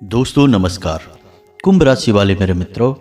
दोस्तों नमस्कार। कुंभ राशि वाले मेरे मित्रों,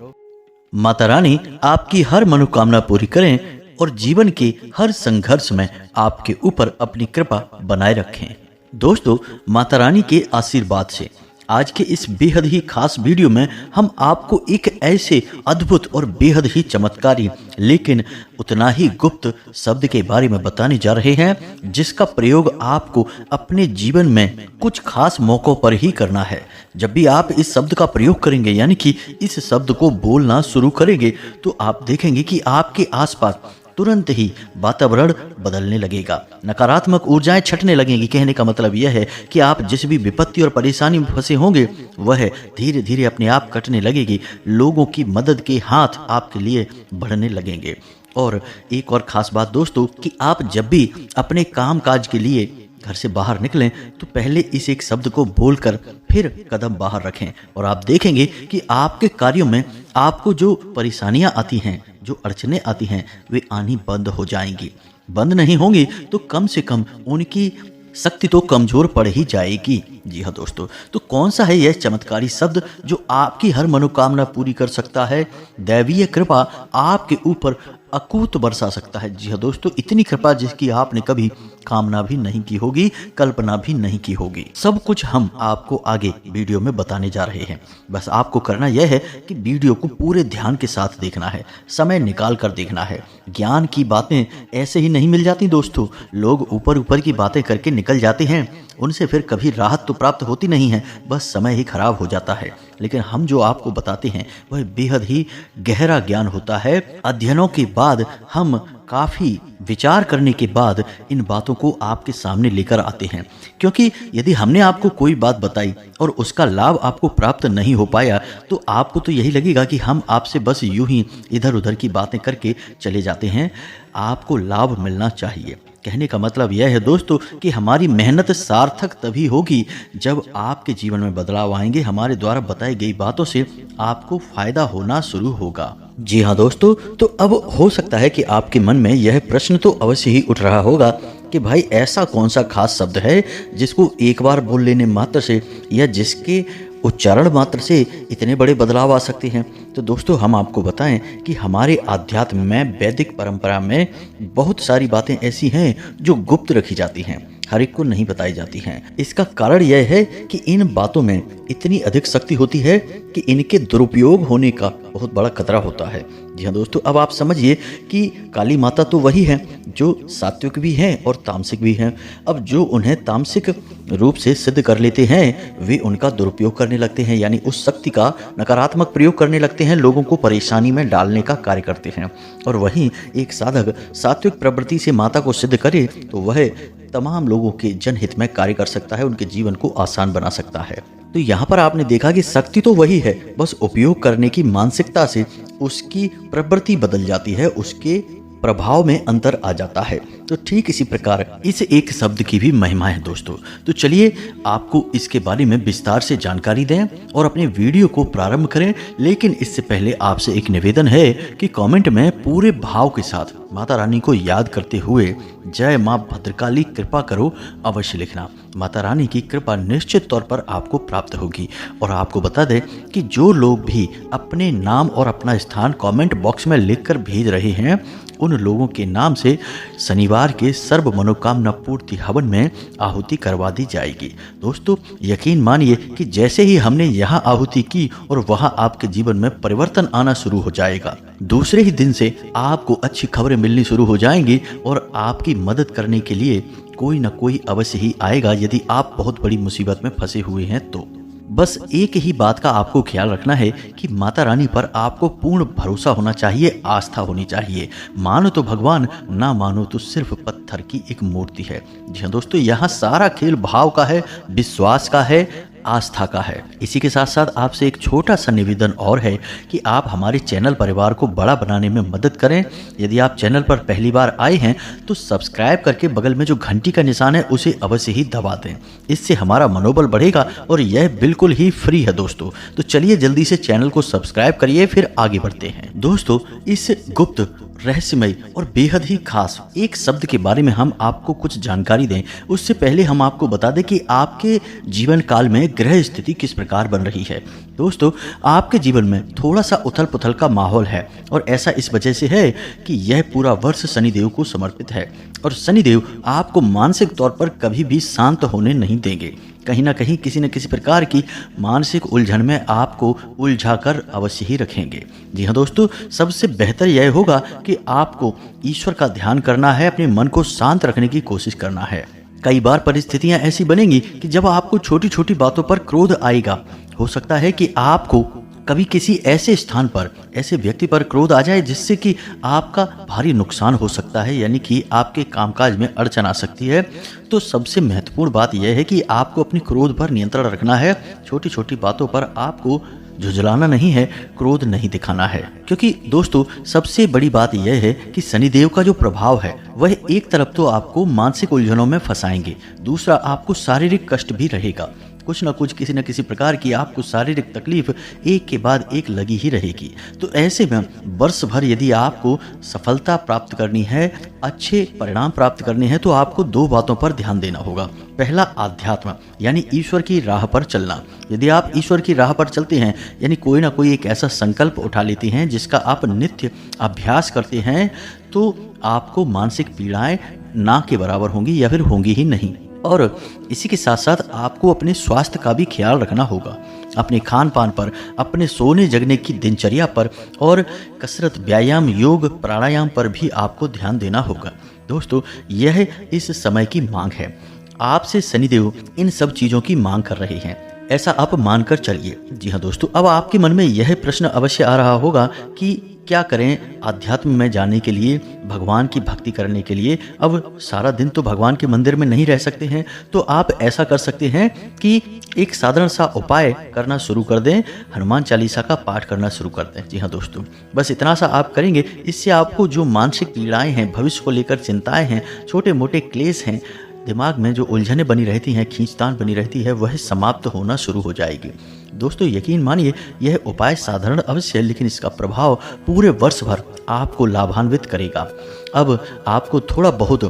माता रानी आपकी हर मनोकामना पूरी करें और जीवन के हर संघर्ष में आपके ऊपर अपनी कृपा बनाए रखें। दोस्तों, माता रानी के आशीर्वाद से आज के इस बेहद ही खास वीडियो में हम आपको एक ऐसे अद्भुत और बेहद ही चमत्कारी लेकिन उतना ही गुप्त शब्द के बारे में बताने जा रहे हैं, जिसका प्रयोग आपको अपने जीवन में कुछ खास मौकों पर ही करना है। जब भी आप इस शब्द का प्रयोग करेंगे, यानी कि इस शब्द को बोलना शुरू करेंगे, तो आप देखेंगे कि आपके आसपास तुरंत ही वातावरण बदलने लगेगा, नकारात्मक ऊर्जाएं छटने लगेंगी। कहने का मतलब यह है कि आप जिस भी विपत्ति और परेशानी में फंसे होंगे, वह धीरे धीरे अपने आप कटने लगेगी। लोगों की मदद के हाथ आपके लिए बढ़ने लगेंगे। और एक और खास बात दोस्तों, कि आप जब भी अपने काम काज के लिए घर से बाहर निकलें, तो पहले इस एक शब्द को बोलकर फिर कदम बाहर रखें और आप देखेंगे कि आपके कार्यों में आपको जो परेशानियां आती हैं, जो अड़चने आती हैं, वे आनी बंद हो जाएंगी। बंद नहीं होंगी तो कम से कम उनकी शक्ति तो कमजोर पड़ ही जाएगी। जी हाँ दोस्तों, तो कौन सा है यह चमत्कारी शब्द जो आपकी हर मनोकामना पूरी कर सकता है? दैवीय कृपा आपके ऊपर अकूत बरसा सकता है। जी हाँ दोस्तों, इतनी कृपा जिसकी आपने कभी कामना भी नहीं की होगी, कल्पना भी नहीं की होगी। सब कुछ हम आपको आगे वीडियो में बताने जा रहे हैं। बस आपको करना यह है कि वीडियो को पूरे ध्यान के साथ देखना है, समय निकाल कर देखना है। ज्ञान की बातें ऐसे ही नहीं मिल जाती दोस्तों। लोग ऊपर ऊपर की बातें करके निकल जाते हैं, उनसे फिर कभी राहत तो प्राप्त होती नहीं है, बस समय ही खराब हो जाता है। लेकिन हम जो आपको बताते हैं वह बेहद ही गहरा ज्ञान होता है। अध्ययनों के बाद हम काफ़ी विचार करने के बाद इन बातों को आपके सामने लेकर आते हैं, क्योंकि यदि हमने आपको कोई बात बताई और उसका लाभ आपको प्राप्त नहीं हो पाया, तो आपको तो यही लगेगा कि हम आपसे बस यूं ही इधर उधर की बातें करके चले जाते हैं। आपको लाभ मिलना चाहिए। कहने का मतलब यह है दोस्तों कि हमारी मेहनत सार्थक तभी होगी जब आपके जीवन में बदलाव आएंगे। हमारे द्वारा बताई गई बातों से आपको फायदा होना शुरू होगा। जी हाँ दोस्तों, तो अब हो सकता है कि आपके मन में यह प्रश्न तो अवश्य ही उठ रहा होगा कि भाई ऐसा कौन सा खास शब्द है जिसको एक बार बोल लेने मात्र से या जिसके उच्चारण मात्र से इतने बड़े बदलाव आ सकते हैं। तो दोस्तों, हम आपको बताएं कि हमारे आध्यात्म में, वैदिक परंपरा में बहुत सारी बातें ऐसी हैं जो गुप्त रखी जाती हैं, हर एक को नहीं बताई जाती हैं। इसका कारण यह है कि इन बातों में इतनी अधिक शक्ति होती है कि इनके दुरुपयोग होने का बहुत बड़ा खतरा होता है। जी हाँ दोस्तों, अब आप समझिए कि काली माता तो वही है जो सात्विक भी हैं और तामसिक भी हैं। अब जो उन्हें तामसिक रूप से सिद्ध कर लेते हैं, वे उनका दुरुपयोग करने लगते हैं, यानी उस शक्ति का नकारात्मक प्रयोग करने लगते हैं, लोगों को परेशानी में डालने का कार्य करते हैं। और वहीं एक साधक सात्विक प्रवृत्ति से माता को सिद्ध करे तो वह तमाम लोगों के जनहित में कार्य कर सकता है, उनके जीवन को आसान बना सकता है। तो यहाँ पर आपने देखा कि शक्ति तो वही है, बस उपयोग करने की मानसिकता से उसकी प्रवृत्ति बदल जाती है, उसके प्रभाव में अंतर आ जाता है। तो ठीक इसी प्रकार इस एक शब्द की भी महिमा है दोस्तों। तो चलिए आपको इसके बारे में विस्तार से जानकारी दें और अपने वीडियो को प्रारंभ करें। लेकिन इससे पहले आपसे एक निवेदन है कि कमेंट में पूरे भाव के साथ माता रानी को याद करते हुए जय माँ भद्रकाली कृपा करो अवश्य लिखना। माता रानी की कृपा निश्चित तौर पर आपको प्राप्त होगी। और आपको बता दें कि जो लोग भी अपने नाम और अपना स्थान कमेंट बॉक्स में लिखकर भेज रहे हैं, उन लोगों के नाम से शनिवार के सर्व मनोकामना पूर्ति हवन में आहुति करवा दी जाएगी। दोस्तों, यकीन मानिए कि जैसे ही हमने यहाँ आहुति की और वहाँ आपके जीवन में परिवर्तन आना शुरू हो जाएगा। दूसरे ही दिन से आपको अच्छी खबरें मिलनी शुरू हो जाएंगी और आपकी मदद करने के लिए कोई ना कोई अवश्य ही आएगा, यदि आप बहुत बड़ी मुसीबत में फंसे हुए हैं तो। बस एक ही बात का आपको ख्याल रखना है कि माता रानी पर आपको पूर्ण भरोसा होना चाहिए, आस्था होनी चाहिए। मानो तो भगवान, ना मानो तो सिर्फ पत्थर की एक मूर्ति है। जी हाँ दोस्तों, यहाँ सारा खेल भाव का है, विश्वास का है, आस्था का है। इसी के साथ साथ आपसे एक छोटा सा निवेदन और है कि आप हमारे चैनल परिवार को बड़ा बनाने में मदद करें। यदि आप चैनल पर पहली बार आए हैं तो सब्सक्राइब करके बगल में जो घंटी का निशान है उसे अवश्य ही दबा दें। इससे हमारा मनोबल बढ़ेगा और यह बिल्कुल ही फ्री है दोस्तों। तो चलिए जल्दी से चैनल को सब्सक्राइब करिए, फिर आगे बढ़ते हैं। दोस्तों, इस गुप्त रहस्यमय और बेहद ही खास एक शब्द के बारे में हम आपको कुछ जानकारी दें, उससे पहले हम आपको बता दें कि आपके जीवन काल में ग्रह स्थिति किस प्रकार बन रही है। दोस्तों, आपके जीवन में थोड़ा सा उथल पुथल का माहौल है और ऐसा इस वजह से है कि यह पूरा वर्ष शनिदेव को समर्पित है और शनिदेव आपको मानसिक तौर पर कभी भी शांत होने नहीं देंगे। कहीं ना कहीं किसी न किसी प्रकार की मानसिक उलझन में आपको उलझा कर अवश्य ही रखेंगे। जी हाँ दोस्तों, सबसे बेहतर यह होगा कि आपको ईश्वर का ध्यान करना है, अपने मन को शांत रखने की कोशिश करना है। कई बार परिस्थितियां ऐसी बनेंगी कि जब आपको छोटी छोटी बातों पर क्रोध आएगा। हो सकता है कि आपको कभी किसी ऐसे स्थान पर, ऐसे व्यक्ति पर क्रोध आ जाए जिससे कि आपका भारी नुकसान हो सकता है, यानी कि आपके कामकाज में अड़चन आ सकती है। तो सबसे महत्वपूर्ण बात यह है कि आपको अपने क्रोध पर नियंत्रण रखना है। छोटी छोटी बातों पर आपको झुंझलाना नहीं है, क्रोध नहीं दिखाना है। क्योंकि दोस्तों, सबसे बड़ी बात यह है कि शनिदेव का जो प्रभाव है वह एक तरफ तो आपको मानसिक उलझनों में फंसाएंगे, दूसरा आपको शारीरिक कष्ट भी रहेगा। कुछ ना कुछ, किसी न किसी प्रकार की आपको शारीरिक तकलीफ एक के बाद एक लगी ही रहेगी। तो ऐसे में वर्ष भर यदि आपको सफलता प्राप्त करनी है, अच्छे परिणाम प्राप्त करने हैं, तो आपको दो बातों पर ध्यान देना होगा। पहला, आध्यात्म यानी ईश्वर की राह पर चलना। यदि आप ईश्वर की राह पर चलते हैं, यानी कोई ना कोई एक ऐसा संकल्प उठा लेते हैं जिसका आप नित्य अभ्यास करते हैं, तो आपको मानसिक पीड़ाएं ना के बराबर होंगी या फिर होंगी ही नहीं। और इसी के साथ साथ आपको अपने स्वास्थ्य का भी ख्याल रखना होगा, अपने खान पान पर, अपने सोने जगने की दिनचर्या पर और कसरत, व्यायाम, योग, प्राणायाम पर भी आपको ध्यान देना होगा। दोस्तों, यह इस समय की मांग है। आपसे शनिदेव इन सब चीज़ों की मांग कर रहे हैं, ऐसा आप मानकर चलिए। जी हाँ दोस्तों, अब आपके मन में यह प्रश्न अवश्य आ रहा होगा कि क्या करें आध्यात्म में जाने के लिए, भगवान की भक्ति करने के लिए। अब सारा दिन तो भगवान के मंदिर में नहीं रह सकते हैं, तो आप ऐसा कर सकते हैं कि एक साधारण सा उपाय करना शुरू कर दें, हनुमान चालीसा का पाठ करना शुरू कर दें। जी हाँ दोस्तों, बस इतना सा आप करेंगे, इससे आपको जो मानसिक पीड़ाएं हैं, भविष्य को लेकर चिंताएं हैं, छोटे मोटे क्लेश हैं, दिमाग में जो उलझनें बनी रहती हैं, खींचतान बनी रहती है, वह समाप्त होना शुरू हो जाएगी। दोस्तों, यकीन मानिए, यह उपाय साधारण अवश्य है, लेकिन इसका प्रभाव पूरे वर्ष भर आपको लाभान्वित करेगा। अब आपको थोड़ा बहुत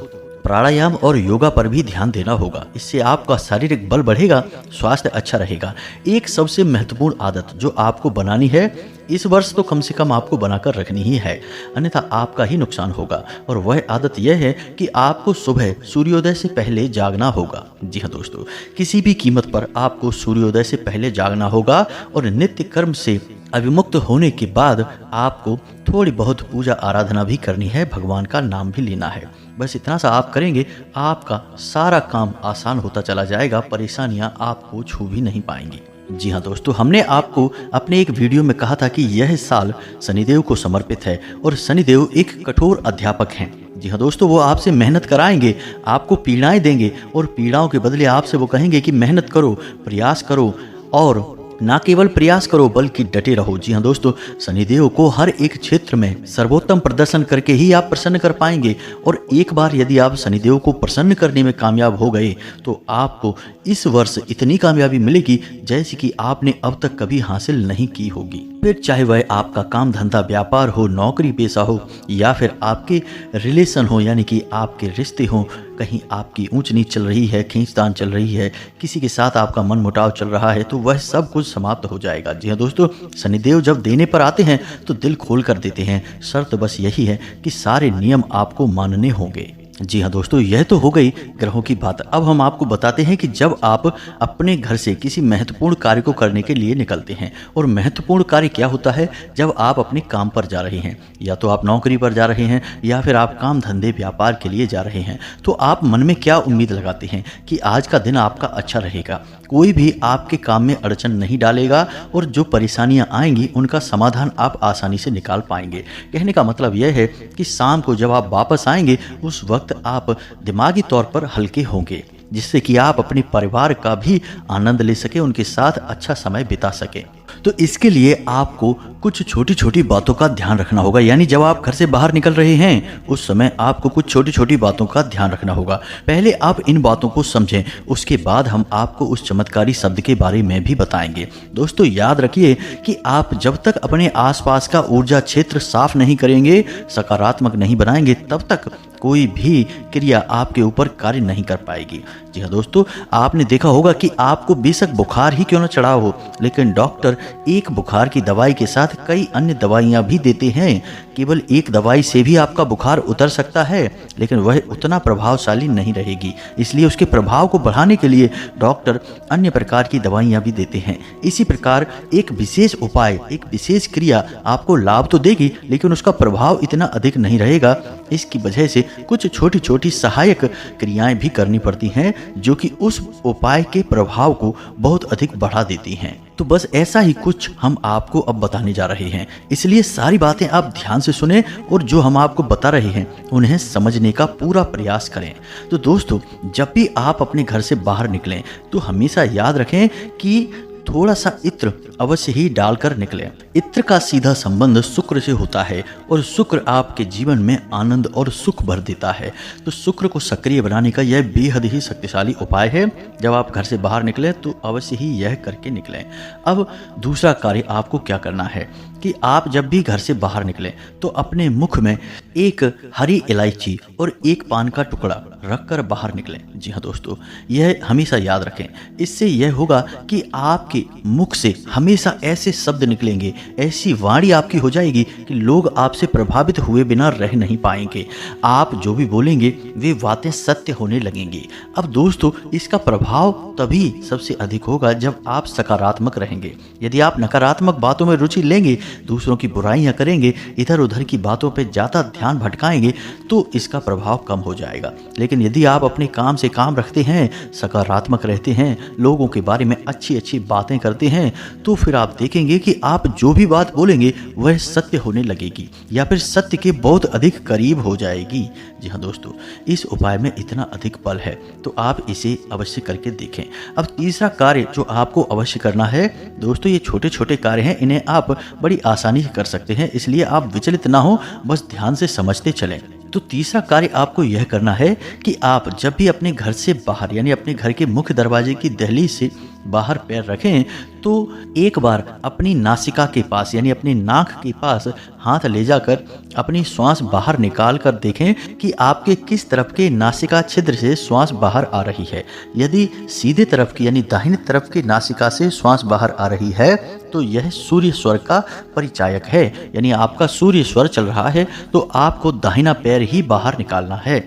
प्राणायाम और योगा पर भी ध्यान देना होगा, इससे आपका शारीरिक बल बढ़ेगा, स्वास्थ्य अच्छा रहेगा। एक सबसे महत्वपूर्ण आदत जो आपको बनानी है इस वर्ष, तो कम से कम आपको बनाकर रखनी ही है, अन्यथा आपका ही नुकसान होगा। और वह आदत यह है कि आपको सुबह सूर्योदय से पहले जागना होगा। जी हाँ दोस्तों, किसी भी कीमत पर आपको सूर्योदय से पहले जागना होगा और नित्य कर्म से अविमुक्त होने के बाद आपको थोड़ी बहुत पूजा आराधना भी करनी है, भगवान का नाम भी लेना है। बस इतना सा आप करेंगे, आपका सारा काम आसान होता चला जाएगा, परेशानियां आपको छू भी नहीं पाएंगी। जी हाँ दोस्तों, हमने आपको अपने एक वीडियो में कहा था कि यह साल शनिदेव को समर्पित है और शनिदेव एक कठोर अध्यापक हैं। जी हाँ दोस्तों, वो आपसे मेहनत कराएंगे, आपको पीड़ाएं देंगे और पीड़ाओं के बदले आपसे वो कहेंगे कि मेहनत करो, प्रयास करो और ना केवल प्रयास करो बल्कि डटे रहो। जी हाँ दोस्तों, शनिदेव को हर एक क्षेत्र में सर्वोत्तम प्रदर्शन करके ही आप प्रसन्न कर पाएंगे। और एक बार यदि आप शनिदेव को प्रसन्न करने में कामयाब हो गए, तो आपको इस वर्ष इतनी कामयाबी मिलेगी जैसी कि आपने अब तक कभी हासिल नहीं की होगी। फिर चाहे वह आपका काम धंधा, व्यापार हो, नौकरी पेशा हो, या फिर आपके रिलेशन हो, यानी कि आपके रिश्ते हो, कहीं आपकी ऊंच नीच चल रही है, खींचतान चल रही है, किसी के साथ आपका मन मुटाव चल रहा है, तो वह सब कुछ समाप्त हो जाएगा। जी हाँ दोस्तों, शनिदेव जब देने पर आते हैं तो दिल खोल कर देते हैं। शर्त बस यही है कि सारे नियम आपको मानने होंगे। जी हाँ दोस्तों, यह तो हो गई ग्रहों की बात। अब हम आपको बताते हैं कि जब आप अपने घर से किसी महत्वपूर्ण कार्य को करने के लिए निकलते हैं, और महत्वपूर्ण कार्य क्या होता है, जब आप अपने काम पर जा रहे हैं, या तो आप नौकरी पर जा रहे हैं या फिर आप काम धंधे व्यापार के लिए जा रहे हैं, तो आप मन में क्या उम्मीद लगाते हैं कि आज का दिन आपका अच्छा रहेगा, कोई भी आपके काम में अड़चन नहीं डालेगा और जो परेशानियां आएंगी उनका समाधान आप आसानी से निकाल पाएंगे। कहने का मतलब यह है कि शाम को जब आप वापस आएंगे, उस वक्त आप दिमागी तौर पर हल्के होंगे। जिससे कि आप अपने परिवार का भी आनंद ले सके, उनके साथ अच्छा समय बिता सके। तो इसके लिए आपको कुछ छोटी छोटी बातों का ध्यान रखना होगा। यानी जब आप घर से बाहर निकल रहे हैं उस समय आपको कुछ छोटी छोटी बातों का ध्यान रखना होगा। पहले आप इन बातों को समझें, उसके बाद हम आपको उस चमत्कारी शब्द के बारे में भी बताएंगे। दोस्तों याद रखिए कि आप जब तक अपने आसपास का ऊर्जा क्षेत्र साफ नहीं करेंगे, सकारात्मक नहीं बनाएंगे, तब तक कोई भी क्रिया आपके ऊपर कार्य नहीं कर पाएगी। जी हाँ दोस्तों, आपने देखा होगा कि आपको बेशक बुखार ही क्यों न चढ़ा हो, लेकिन डॉक्टर एक बुखार की दवाई के साथ कई अन्य दवाइयाँ भी देते हैं। केवल एक दवाई से भी आपका बुखार उतर सकता है, लेकिन वह उतना प्रभावशाली नहीं रहेगी। इसलिए उसके प्रभाव को बढ़ाने के लिए डॉक्टर अन्य प्रकार की दवाइयाँ भी देते हैं। इसी प्रकार एक विशेष उपाय, एक विशेष क्रिया आपको लाभ तो देगी, लेकिन उसका प्रभाव इतना अधिक नहीं रहेगा। इसकी वजह से कुछ छोटी छोटी सहायक क्रियाएं भी करनी पड़ती हैं, जो कि उस उपाय के प्रभाव को बहुत अधिक बढ़ा देती हैं। तो बस ऐसा ही कुछ हम आपको अब बताने जा रहे हैं, इसलिए सारी बातें आप ध्यान से सुने और जो हम आपको बता रहे हैं उन्हें समझने का पूरा प्रयास करें। तो दोस्तों, जब भी आप अपने घर से बाहर निकलें तो हमेशा याद रखें कि थोड़ा सा इत्र अवश्य ही डालकर निकलें। इत्र का सीधा संबंध शुक्र से होता है और शुक्र आपके जीवन में आनंद और सुख भर देता है। तो शुक्र को सक्रिय बनाने का यह बेहद ही शक्तिशाली उपाय है। जब आप घर से बाहर निकलें तो अवश्य ही यह करके निकलें। अब दूसरा कार्य आपको क्या करना है कि आप जब भी घर से बाहर निकलें तो अपने मुख में एक हरी इलायची और एक पान का टुकड़ा रखकर बाहर निकलें। जी हाँ दोस्तों, यह हमेशा याद रखें। इससे यह होगा कि आपके मुख से हमेशा ऐसे शब्द निकलेंगे, ऐसी वाणी आपकी हो जाएगी कि लोग आपसे प्रभावित हुए बिना रह नहीं पाएंगे। आप जो भी बोलेंगे वे बातें सत्य होने लगेंगी। अब दोस्तों, इसका प्रभाव तभी सबसे अधिक होगा जब आप सकारात्मक रहेंगे। यदि आप नकारात्मक बातों में रुचि लेंगे, दूसरों की बुराइयां करेंगे, इधर उधर की बातों पे ज़्यादा ध्यान भटकाएंगे, तो इसका प्रभाव कम हो जाएगा। लेकिन यदि आप अपने काम से काम रखते हैं, सकारात्मक रहते हैं, लोगों के बारे में अच्छी अच्छी बातें करते हैं, तो फिर आप देखेंगे कि आप जो भी बात बोलेंगे वह सत्य होने लगेगी या फिर सत्य के बहुत अधिक करीब हो जाएगी। जी हाँ दोस्तों, इस उपाय में इतना अधिक बल है, तो आप इसे अवश्य करके देखें। अब तीसरा कार्य जो आपको अवश्य करना है दोस्तों, ये छोटे छोटे कार्य हैं, इन्हें आप बड़ी आसानी से कर सकते हैं, इसलिए आप विचलित ना हो, बस ध्यान से समझते चलें। तो तीसरा कार्य आपको यह करना है कि आप जब भी अपने घर से बाहर यानी अपने घर के मुख्य दरवाजे की दहलीज से बाहर पैर रखें तो एक बार अपनी नासिका के पास यानी अपनी नाक के पास हाथ ले जाकर अपनी श्वास बाहर निकाल कर देखें कि आपके किस तरफ के नासिका छिद्र से श्वास बाहर आ रही है। यदि सीधे तरफ की यानी दाहिनी तरफ की नासिका से श्वास बाहर आ रही है तो यह सूर्य स्वर का परिचायक है, यानी आपका सूर्य स्वर चल रहा है, तो आपको दाहिना पैर ही बाहर निकालना है।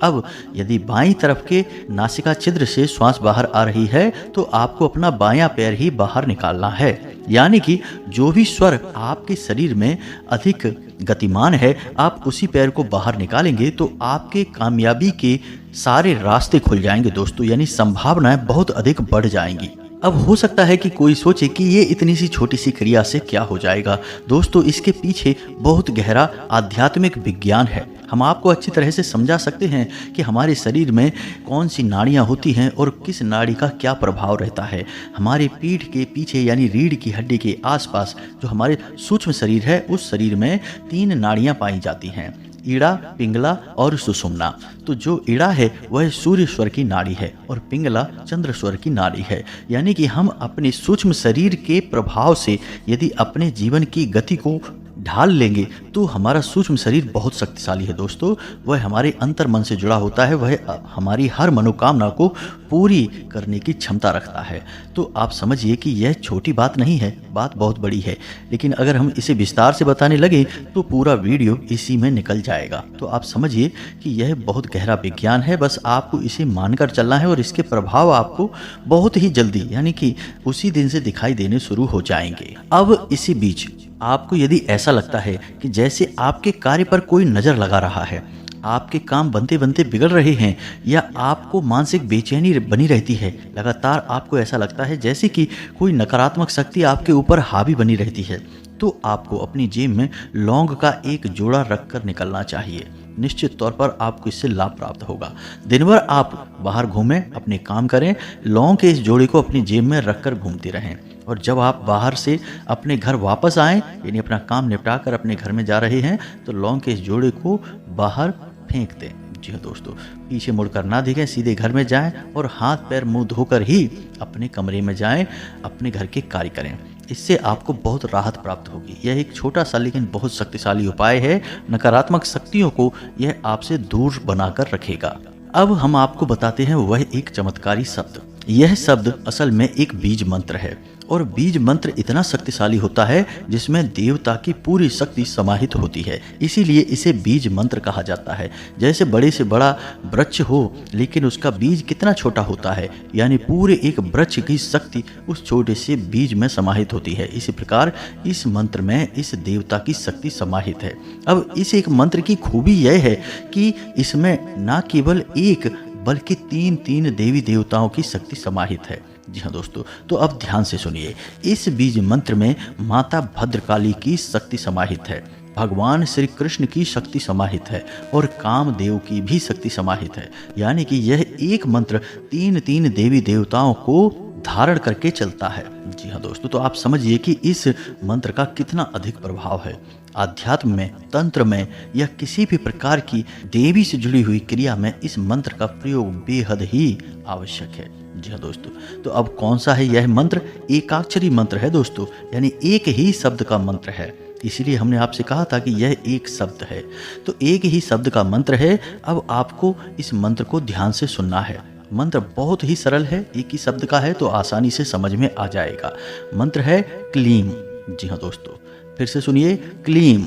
अब यदि बाईं तरफ के नासिका छिद्र से श्वास बाहर आ रही है तो आपको अपना बायां पैर ही बाहर निकालना है। यानी कि जो भी स्वर आपके शरीर में अधिक गतिमान है, आप उसी पैर को बाहर निकालेंगे तो आपके कामयाबी के सारे रास्ते खुल जाएंगे दोस्तों, यानी संभावनाएं बहुत अधिक बढ़ जाएंगी। अब हो सकता है कि कोई सोचे कि ये इतनी सी छोटी सी क्रिया से क्या हो जाएगा। दोस्तों, इसके पीछे बहुत गहरा आध्यात्मिक विज्ञान है। हम आपको अच्छी तरह से समझा सकते हैं कि हमारे शरीर में कौन सी नाड़ियाँ होती हैं और किस नाड़ी का क्या प्रभाव रहता है। हमारे पीठ के पीछे यानी रीढ़ की हड्डी के आसपास जो हमारे सूक्ष्म शरीर है, उस शरीर में 3 नाड़ियाँ पाई जाती हैं, ईड़ा, पिंगला और सुषुम्ना। तो जो ईड़ा है वह सूर्य स्वर की नाड़ी है और पिंगला चंद्र स्वर की नाड़ी है। यानी कि हम अपने सूक्ष्म शरीर के प्रभाव से यदि अपने जीवन की गति को ढाल लेंगे तो हमारा सूक्ष्म शरीर बहुत शक्तिशाली है दोस्तों। वह हमारे अंतर मन से जुड़ा होता है, वह हमारी हर मनोकामना को पूरी करने की क्षमता रखता है। तो आप समझिए कि यह छोटी बात नहीं है, बात बहुत बड़ी है। लेकिन अगर हम इसे विस्तार से बताने लगे तो पूरा वीडियो इसी में निकल जाएगा। तो आप समझिए कि यह बहुत गहरा विज्ञान है, बस आपको इसे मानकर चलना है और इसके प्रभाव आपको बहुत ही जल्दी यानी कि उसी दिन से दिखाई देने शुरू हो जाएंगे। अब इसी बीच आपको यदि ऐसा लगता है कि जैसे आपके कार्य पर कोई नज़र लगा रहा है, आपके काम बनते बनते बिगड़ रहे हैं या आपको मानसिक बेचैनी बनी रहती है, लगातार आपको ऐसा लगता है जैसे कि कोई नकारात्मक शक्ति आपके ऊपर हावी बनी रहती है, तो आपको अपनी जेब में लौंग का एक जोड़ा रखकर निकलना चाहिए। निश्चित तौर पर आपको इससे लाभ प्राप्त होगा। दिन भर आप बाहर घूमें, अपने काम करें, लौंग के इस जोड़े को अपनी जेब में रखकर घूमते रहें और जब आप बाहर से अपने घर वापस आएं, यानी अपना काम निपटा कर अपने घर में जा रहे हैं, तो लौंग के इस जोड़े को बाहर फेंक दें। जी हाँ दोस्तों, पीछे मुड़कर ना देखें, सीधे घर में जाएं और हाथ पैर मुंह धोकर ही अपने कमरे में जाएं, अपने घर के कार्य करें। इससे आपको बहुत राहत प्राप्त होगी। यह एक छोटा सा लेकिन बहुत शक्तिशाली उपाय है। नकारात्मक शक्तियों को यह आपसे दूर बनाकर रखेगा। अब हम आपको बताते हैं वह एक चमत्कारी शब्द। यह शब्द असल में एक बीज मंत्र है और बीज मंत्र इतना शक्तिशाली होता है जिसमें देवता की पूरी शक्ति समाहित होती है, इसीलिए इसे बीज मंत्र कहा जाता है। जैसे बड़े से बड़ा वृक्ष हो लेकिन उसका बीज कितना छोटा होता है, यानी पूरे एक वृक्ष की शक्ति उस छोटे से बीज में समाहित होती है। इसी प्रकार इस मंत्र में इस देवता की शक्ति समाहित है। अब इस एक मंत्र की खूबी यह है कि इसमें न केवल एक बल्कि तीन देवी देवताओं की शक्ति समाहित है। जी हाँ दोस्तों, तो अब ध्यान से सुनिए। इस बीज मंत्र में माता भद्रकाली की शक्ति समाहित है, भगवान श्री कृष्ण की शक्ति समाहित है और कामदेव की भी शक्ति समाहित है। यानी कि यह एक मंत्र तीन देवी देवताओं को धारण करके चलता है। जी हाँ दोस्तों, तो आप समझिए कि इस मंत्र का कितना अधिक प्रभाव है। आध्यात्म में, तंत्र में या किसी भी प्रकार की देवी से जुड़ी हुई क्रिया में इस मंत्र का प्रयोग बेहद ही आवश्यक है। जी हाँ दोस्तों, तो अब कौन सा है यह मंत्र? एकाक्षरी मंत्र है दोस्तों, यानी एक ही शब्द का मंत्र है। इसीलिए हमने आपसे कहा था कि यह एक शब्द है, तो एक ही शब्द का मंत्र है। अब आपको इस मंत्र को ध्यान से सुनना है। मंत्र बहुत ही सरल है, एक ही शब्द का है तो आसानी से समझ में आ जाएगा। मंत्र है क्लीम। जी हाँ दोस्तों, फिर से सुनिए, क्लीम।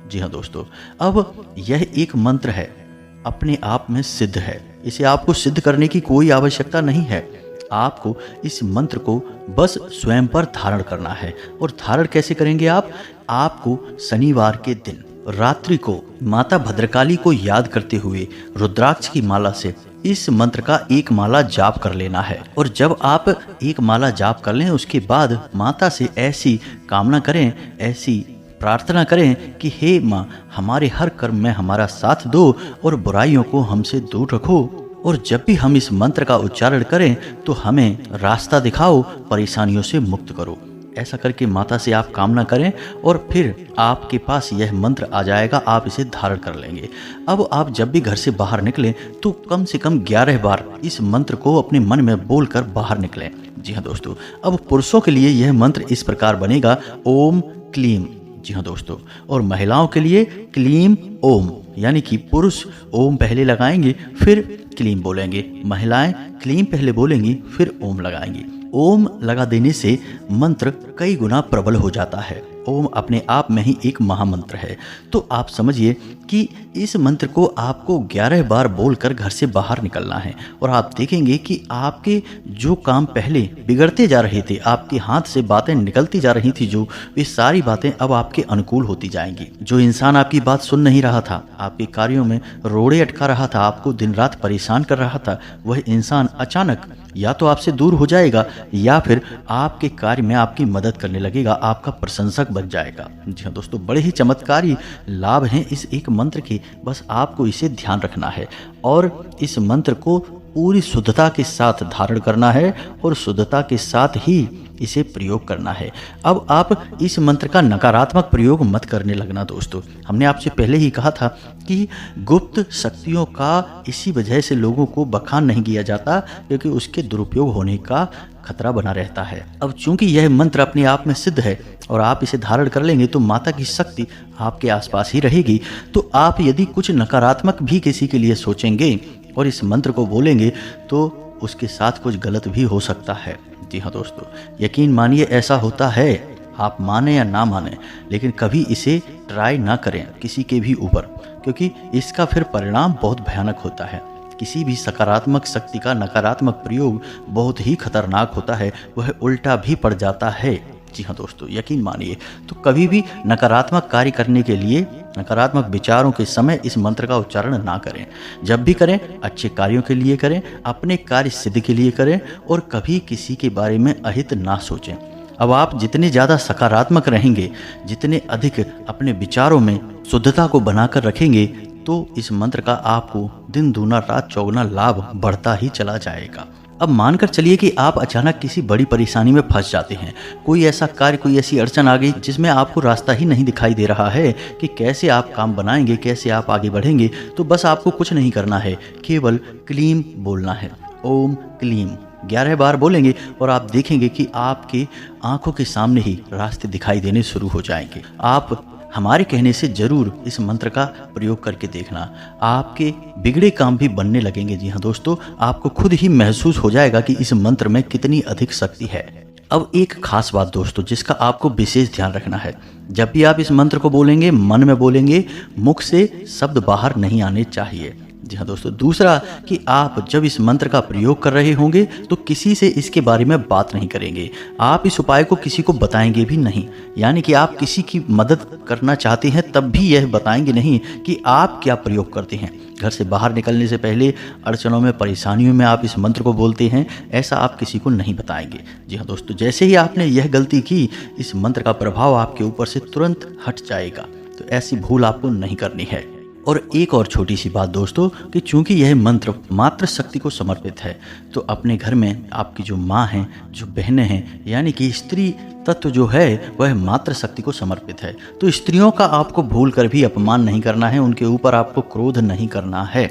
जी हाँ दोस्तों, अब यह एक मंत्र है, अपने आप में सिद्ध है। इसे आपको सिद्ध करने की कोई आवश्यकता नहीं है। आपको इस मंत्र को बस स्वयं पर धारण करना है। और धारण कैसे करेंगे आप? आपको शनिवार के दिन रात्रि को माता भद्रकाली को याद करते हुए रुद्राक्ष की माला से इस मंत्र का एक माला जाप कर लेना है। और जब आप एक माला जाप कर लें, उसके बाद माता से ऐसी कामना करें, ऐसी प्रार्थना करें कि हे माँ, हमारे हर कर्म में हमारा साथ दो और बुराइयों को हमसे दूर रखो। और जब भी हम इस मंत्र का उच्चारण करें तो हमें रास्ता दिखाओ, परेशानियों से मुक्त करो। ऐसा करके माता से आप कामना करें और फिर आपके पास यह मंत्र आ जाएगा, आप इसे धारण कर लेंगे। अब आप जब भी घर से बाहर निकलें तो कम से कम 11 बार इस मंत्र को अपने मन में बोलकर बाहर निकलें। जी हाँ दोस्तों, अब पुरुषों के लिए यह मंत्र इस प्रकार बनेगा, ओम क्लीम। जी हाँ दोस्तों, और महिलाओं के लिए क्लीम ओम, यानी कि पुरुष ओम पहले लगाएंगे फिर क्लीम बोलेंगे, महिलाएं क्लीम पहले बोलेंगी फिर ओम लगाएंगी। ओम लगा देने से मंत्र कई गुना प्रबल हो जाता है। ओम अपने आप में ही एक महामंत्र है। तो आप समझिए कि इस मंत्र को आपको 11 बार बोलकर घर से बाहर निकलना है और आप देखेंगे कि आपके जो काम पहले बिगड़ते जा रहे थे, आपके हाथ से बातें निकलती जा रही थी, जो वे सारी बातें अब आपके अनुकूल होती जाएंगी। जो इंसान आपकी बात सुन नहीं रहा था, आपके कार्यों में रोड़े अटका रहा था, आपको दिन रात परेशान कर रहा था, वह इंसान अचानक या तो आपसे दूर हो जाएगा या फिर आपके कार्य में आपकी मदद करने लगेगा, आपका प्रशंसक बन जाएगा। जी हाँ दोस्तों, बड़े ही चमत्कारी लाभ हैं इस एक मंत्र के, बस आपको इसे ध्यान रखना है और इस मंत्र को पूरी शुद्धता के साथ धारण करना है और शुद्धता के साथ ही इसे प्रयोग करना है। अब आप इस मंत्र का नकारात्मक प्रयोग मत करने लगना दोस्तों। हमने आपसे पहले ही कहा था कि गुप्त शक्तियों का इसी वजह से लोगों को बखान नहीं किया जाता, क्योंकि उसके दुरुपयोग होने का खतरा बना रहता है। अब चूंकि यह मंत्र अपने आप में सिद्ध है और आप इसे धारण कर लेंगे तो माता की शक्ति आपके आसपास ही रहेगी। तो आप यदि कुछ नकारात्मक भी किसी के लिए सोचेंगे और इस मंत्र को बोलेंगे तो उसके साथ कुछ गलत भी हो सकता है। जी हाँ दोस्तों, यकीन मानिए ऐसा होता है, आप माने या ना माने, लेकिन कभी इसे ट्राई ना करें किसी के भी ऊपर, क्योंकि इसका फिर परिणाम बहुत भयानक होता है। किसी भी सकारात्मक शक्ति का नकारात्मक प्रयोग बहुत ही खतरनाक होता है, वह उल्टा भी पड़ जाता है। जी हाँ दोस्तों, यकीन मानिए। तो कभी भी नकारात्मक कार्य करने के लिए नकारात्मक विचारों के समय इस मंत्र का उच्चारण ना करें। जब भी करें अच्छे कार्यों के लिए करें, अपने कार्य सिद्धि के लिए करें और कभी किसी के बारे में अहित ना सोचें। अब आप जितने ज़्यादा सकारात्मक रहेंगे, जितने अधिक अपने विचारों में शुद्धता को बनाकर रखेंगे, तो इस मंत्र का आपको दिन दूना रात चौगुना लाभ बढ़ता ही चला जाएगा। अब मानकर चलिए कि आप अचानक किसी बड़ी परेशानी में फंस जाते हैं, कोई ऐसा कार्य, कोई ऐसी अड़चन आ गई जिसमें आपको रास्ता ही नहीं दिखाई दे रहा है कि कैसे आप काम बनाएंगे, कैसे आप आगे बढ़ेंगे। तो बस आपको कुछ नहीं करना है, केवल क्लीम बोलना है। ओम क्लीम 11 बार बोलेंगे और आप देखेंगे कि आपके आंखों के सामने ही रास्ते दिखाई देने शुरू हो जाएंगे। आप हमारे कहने से जरूर इस मंत्र का प्रयोग करके देखना, आपके बिगड़े काम भी बनने लगेंगे। जी हाँ दोस्तों, आपको खुद ही महसूस हो जाएगा कि इस मंत्र में कितनी अधिक शक्ति है। अब एक खास बात दोस्तों, जिसका आपको विशेष ध्यान रखना है, जब भी आप इस मंत्र को बोलेंगे, मन में बोलेंगे, मुख से शब्द बाहर नहीं आने चाहिए। जी हाँ दोस्तों, दूसरा कि आप जब इस मंत्र का प्रयोग कर रहे होंगे तो किसी से इसके बारे में बात नहीं करेंगे। आप इस उपाय को किसी को बताएंगे भी नहीं, यानी कि आप किसी की मदद करना चाहते हैं तब भी यह बताएंगे नहीं कि आप क्या प्रयोग करते हैं। घर से बाहर निकलने से पहले अड़चनों में, परेशानियों में आप इस मंत्र को बोलते हैं, ऐसा आप किसी को नहीं बताएंगे। जी हाँ दोस्तों, जैसे ही आपने यह गलती की, इस मंत्र का प्रभाव आपके ऊपर से तुरंत हट जाएगा। तो ऐसी भूल आपको नहीं करनी है। और एक और छोटी सी बात दोस्तों, कि चूंकि यह मंत्र मातृ शक्ति को समर्पित है, तो अपने घर में आपकी जो माँ हैं, जो बहनें हैं, यानी कि स्त्री तत्व जो है वह मातृ शक्ति को समर्पित है। तो स्त्रियों का आपको भूल कर भी अपमान नहीं करना है, उनके ऊपर आपको क्रोध नहीं करना है,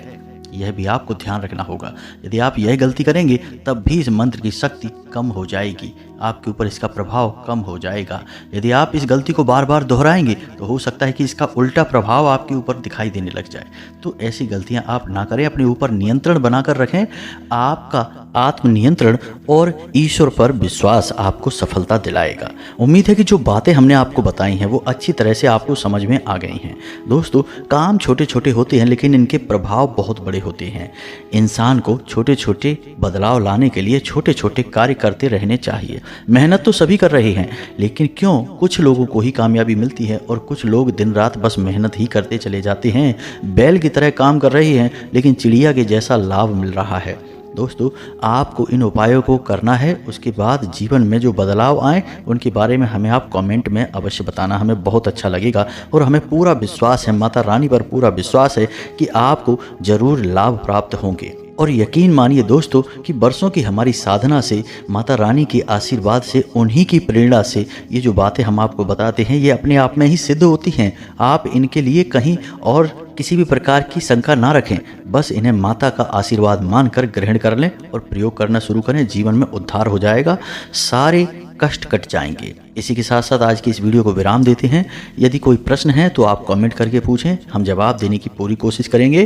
यह भी आपको ध्यान रखना होगा। यदि आप यह गलती करेंगे तब भी इस मंत्र की शक्ति कम हो जाएगी, आपके ऊपर इसका प्रभाव कम हो जाएगा। यदि आप इस गलती को बार बार दोहराएंगे तो हो सकता है कि इसका उल्टा प्रभाव आपके ऊपर दिखाई देने लग जाए। तो ऐसी गलतियां आप ना करें, अपने ऊपर नियंत्रण बनाकर रखें। आपका आत्मनियंत्रण और ईश्वर पर विश्वास आपको सफलता दिलाएगा। उम्मीद है कि जो बातें हमने आपको बताई हैं वो अच्छी तरह से आपको समझ में आ गई हैं। दोस्तों, काम छोटे छोटे होते हैं लेकिन इनके प्रभाव बहुत बड़े होते हैं। इंसान को छोटे छोटे बदलाव लाने के लिए छोटे छोटे कार्य करते रहने चाहिए। मेहनत तो सभी कर रहे हैं, लेकिन क्यों कुछ लोगों को ही कामयाबी मिलती है और कुछ लोग दिन रात बस मेहनत ही करते चले जाते हैं। बैल की तरह काम कर रहे हैं लेकिन चिड़िया के जैसा लाभ मिल रहा है। दोस्तों, आपको इन उपायों को करना है, उसके बाद जीवन में जो बदलाव आए उनके बारे में हमें आप कमेंट में अवश्य बताना, हमें बहुत अच्छा लगेगा। और हमें पूरा विश्वास है, माता रानी पर पूरा विश्वास है कि आपको ज़रूर लाभ प्राप्त होंगे। और यकीन मानिए दोस्तों कि बरसों की हमारी साधना से, माता रानी के आशीर्वाद से, उन्हीं की प्रेरणा से ये जो बातें हम आपको बताते हैं ये अपने आप में ही सिद्ध होती हैं। आप इनके लिए कहीं और किसी भी प्रकार की शंका ना रखें, बस इन्हें माता का आशीर्वाद मानकर ग्रहण कर लें और प्रयोग करना शुरू करें। जीवन में उद्धार हो जाएगा, सारे कष्ट कट जाएंगे। इसी के साथ साथ आज की इस वीडियो को विराम देते हैं। यदि कोई प्रश्न है तो आप कमेंट करके पूछें, हम जवाब देने की पूरी कोशिश करेंगे।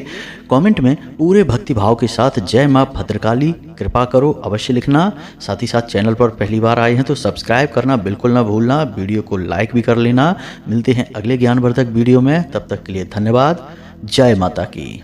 कमेंट में पूरे भक्ति भाव के साथ जय माँ भद्रकाली कृपा करो अवश्य लिखना। साथ ही साथ चैनल पर पहली बार आए हैं तो सब्सक्राइब करना बिल्कुल ना भूलना, वीडियो को लाइक भी कर लेना। मिलते हैं अगले ज्ञानवर्धक वीडियो में, तब तक के लिए धन्यवाद। जय माता की।